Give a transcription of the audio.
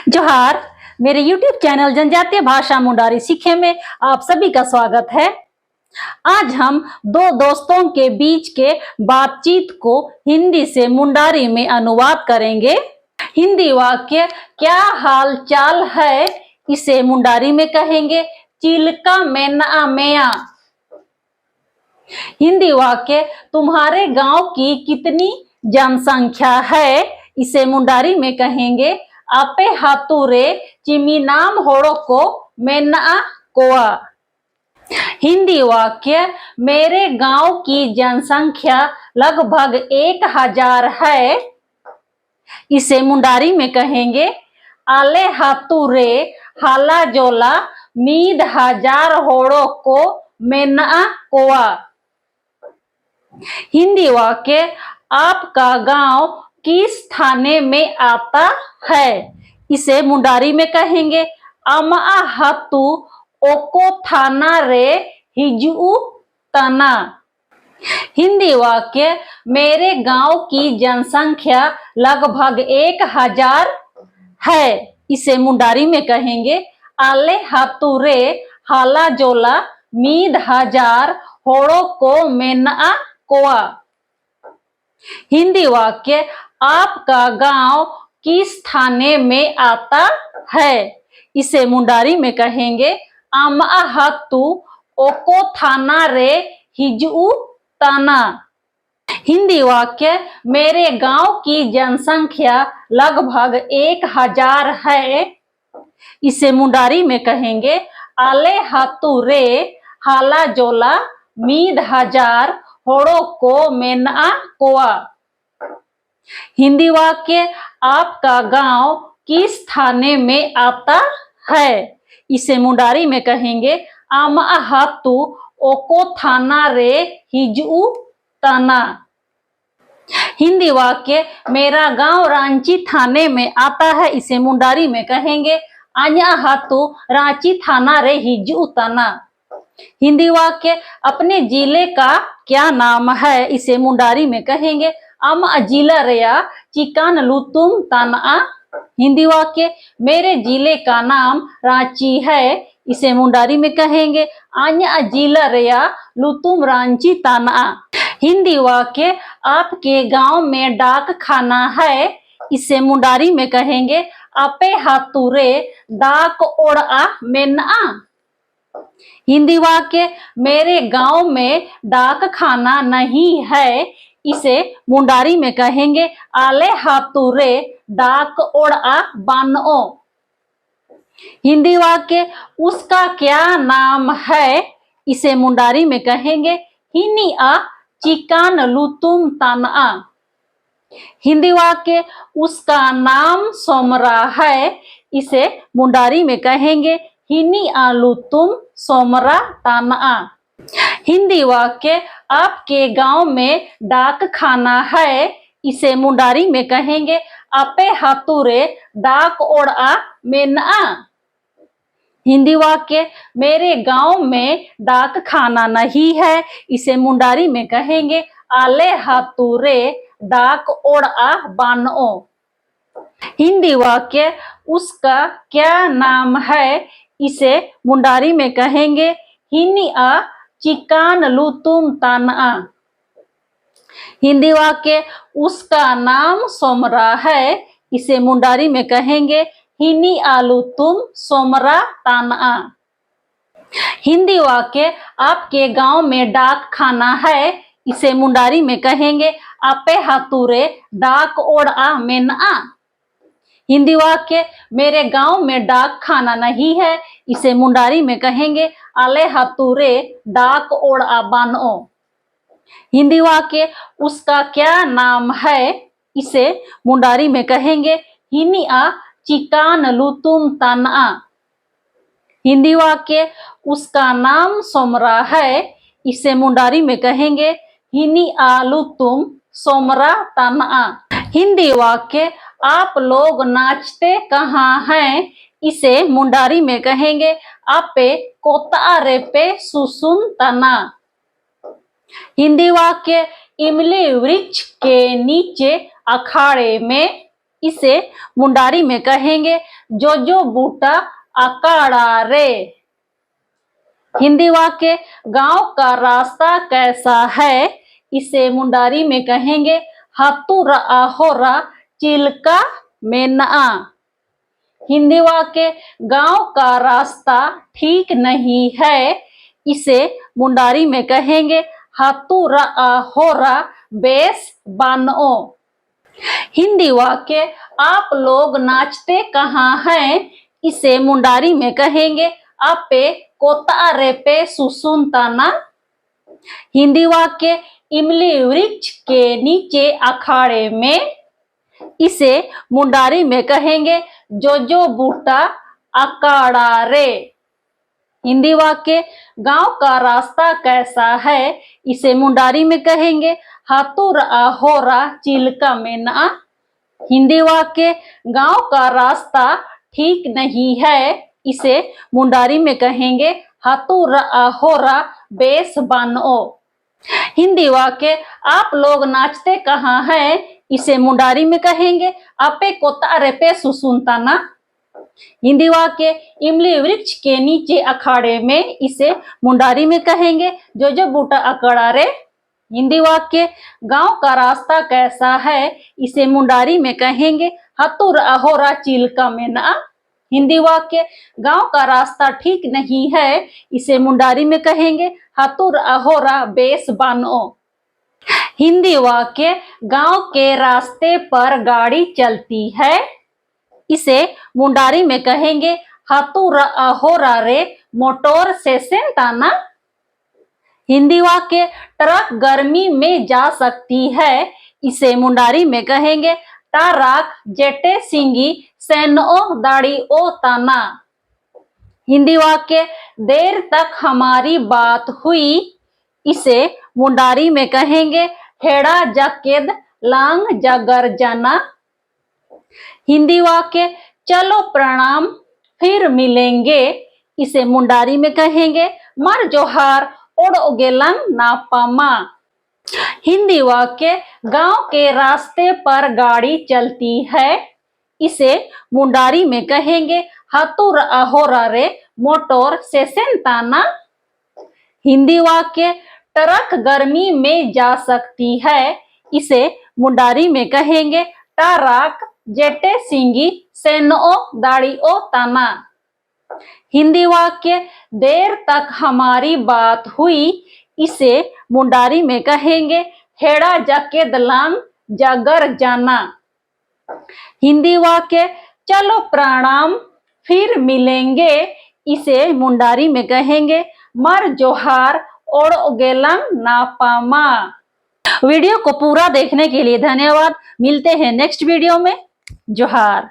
जोहार। मेरे YouTube channel जनजातीय भाषा मुंडारी सीखे में आप सभी का स्वागत है। आज हम दो दोस्तों के बीच के बातचीत को हिंदी से मुंडारी में अनुवाद करेंगे। हिंदी वाक्य क्या हाल चाल है, इसे मुंडारी में कहेंगे चिलका मैना मैया। हिंदी वाक्य तुम्हारे गांव की कितनी जनसंख्या है, इसे मुंडारी में कहेंगे आपे हातुरे चिमी नाम होड़ो को मैना कोआ। हिंदी वाक्य मेरे गांव की जनसंख्या लगभग 1000 है, इसे मुंडारी में कहेंगे आले हातुरे हाला जोला मीद हजार होड़ो को मैना कोआ। हिंदी वाक्य आपका गांव किस थाने में आता है, इसे मुंडारी में कहेंगे अमा हातु ओको थाना रे हिजू तना। हिंदी वाक्य मेरे गांव की जनसंख्या लगभग 1000 है, इसे मुंडारी में कहेंगे आले हातुरे हाला जोला मीद हजार होड़ो को मैना कोआ। हिंदी वाक्य आपका गांव किस थाने में आता है, इसे मुंडारी में कहेंगे आमा हातु ओको थाना रे हिजू ताना। हिंदी वाक्य मेरे गांव की जनसंख्या लगभग 1000 है, इसे मुंडारी में कहेंगे आले हातु रे हाला जोला मीद हजार होड़ो को मैना कोआ। हिंदी वाक्य आपका गांव किस थाने में आता है, इसे मुंडारी में कहेंगे आमा हातु ओको थाना रे हिजू ताना। हिंदी वाक्य मेरा गांव रांची थाने में आता है, इसे मुंडारी में कहेंगे आन्या हातु रांची थाना रे हिजू ताना। हिंदी वाक्य अपने जिले का क्या नाम है, इसे मुंडारी में कहेंगे अम जिला रेया चिकान लुतुम ताना। हिंदी वाक्य मेरे जिले का नाम रांची है, इसे मुंडारी में कहेंगे आन्या जिला रेया लुतुम रांची ताना। हिंदी वाक्य आपके गांव में डाक खाना है, इसे मुंडारी में कहेंगे आपे हातुरे डाक ओड़ा मैना। हिंदी वाक्य मेरे गांव में डाक खाना नहीं है, इसे मुंडारी में कहेंगे आले हातुरे डाक ओड़ा बानो। हिंदी वाक्य उसका क्या नाम है, इसे मुंडारी में कहेंगे हिनिया चिकान लुतुम ताना। हिंदी वाक्य उसका नाम सोमरा है, इसे मुंडारी में कहेंगे हिनी आलू तुम सोमरा ताना। हिंदी वाक्य आपके गांव में डाक खाना है, इसे मुंडारी में कहेंगे आपे हातुरे डाक ओड़ा मैना। हिंदी वाक्य मेरे गांव में डाक खाना नहीं है, इसे मुंडारी में कहेंगे आले हातुरे डाक ओड़ा बानो। हिंदी वाक्य उसका क्या नाम है, इसे मुंडारी में कहेंगे हिनिया चिकान लुतुम ताना। हिंदी वाक्य उसका नाम सोमरा है, इसे मुंडारी में कहेंगे हिनी आलू तुम सोमरा ताना। हिंदी वाक्य आपके गांव में डाक खाना है, इसे मुंडारी में कहेंगे आपे हातुरे डाक ओड़ा मैना। हिंदी वाक्य मेरे गांव में डाक खाना नहीं है, इसे मुंडारी में कहेंगे आले हातुरे डाक ओड़ा बानो। हिंदी वाक्य उसका क्या नाम है, इसे मुंडारी में कहेंगे हिनिया चिकान लुतुम ताना। हिंदी वाक्य उसका नाम सोमरा है, इसे मुंडारी में कहेंगे हिनी आलू तुम सोमरा ताना। हिंदी वाक्य आप लोग नाचते कहाँ हैं, इसे मुंडारी में कहेंगे आपे कोता रे पे सुसुन तना। हिंदी वाक्य इमली वृक्ष के नीचे अखाड़े में, इसे मुंडारी में कहेंगे जो बूटा अकाड़ा रे। हिंदी वाक्य गांव का रास्ता कैसा है, इसे मुंडारी में कहेंगे हातुरा आहोरा चिल्का मेना। हिंदी वाक्य गांव का रास्ता ठीक नहीं है, इसे मुंडारी में कहेंगे हातुरा आहोरा बेस बानो। हिंदी वाक्य आप लोग नाचते कहाँ हैं, इसे मुंडारी में कहेंगे आपे कोता रेपे सुसुनताना। हिंदी वाक्य इमली वृक्ष के नीचे अखाड़े में, इसे मुंडारी में कहेंगे जो बूटा अकाड़ा रे। हिंदी वाक्य गांव का रास्ता कैसा है, इसे मुंडारी में कहेंगे हातुर आहोरा चिल्का मेना। हिंदी वाक्य गांव का रास्ता ठीक नहीं है, इसे मुंडारी में कहेंगे हातुर आहोरा बेस बानो। हिंदी वाक्य आप लोग नाचते कहाँ हैं, इसे मुंडारी में कहेंगे आपे कोता रेपे सुसुनताना। हिंदी वाक्य इमली वृक्ष के नीचे अखाड़े में, इसे मुंडारी में कहेंगे जो बूटा अकड़ा रे। हिंदी वाक्य गांव का रास्ता कैसा है, इसे मुंडारी में कहेंगे हतुर अहोरा चिल्का मेना। हिंदी वाक्य गांव का रास्ता ठीक नहीं है, इसे मुंडारी में कहेंगे हतुर अहोरा बेस बानो। हिंदी वाक्य गांव के रास्ते पर गाड़ी चलती है, इसे मुंडारी में कहेंगे हातुर अहोरा रे मोटोर से सेंताना। हिंदी वाक्य ट्रक गर्मी में जा सकती है, इसे मुंडारी में कहेंगे टाराक जेटे सिंगी सैनो दाड़ी ओ ताना। हिंदी वाक्य देर तक हमारी बात हुई, इसे मुंडारी में कहेंगे हेड़ा जाकेद लांग जागर जाना। हिंदी वाक्य चलो प्रणाम फिर मिलेंगे, इसे मुंडारी में कहेंगे मर जोहार ओडोगेलंग नापामा। हिंदी वाक्य गांव के रास्ते पर गाड़ी चलती है, इसे मुंडारी में कहेंगे हातुर अहोरा रे मोटोर से सेंताना। हिंदी वाक्य ट्रक गर्मी में जा सकती है, इसे मुंडारी में कहेंगे टाराक जेटे सिंगी सेनो दाड़ी ओ ताना। हिंदी वाक्य देर तक हमारी बात हुई, इसे मुंडारी में कहेंगे हेड़ा जाके दलांग जागर जाना। हिंदी वाक्य चलो प्रणाम फिर मिलेंगे, इसे मुंडारी में कहेंगे मर जोहार ओडोगेलंग नापामा। वीडियो को पूरा देखने के लिए धन्यवाद। मिलते हैं नेक्स्ट वीडियो में। जोहार।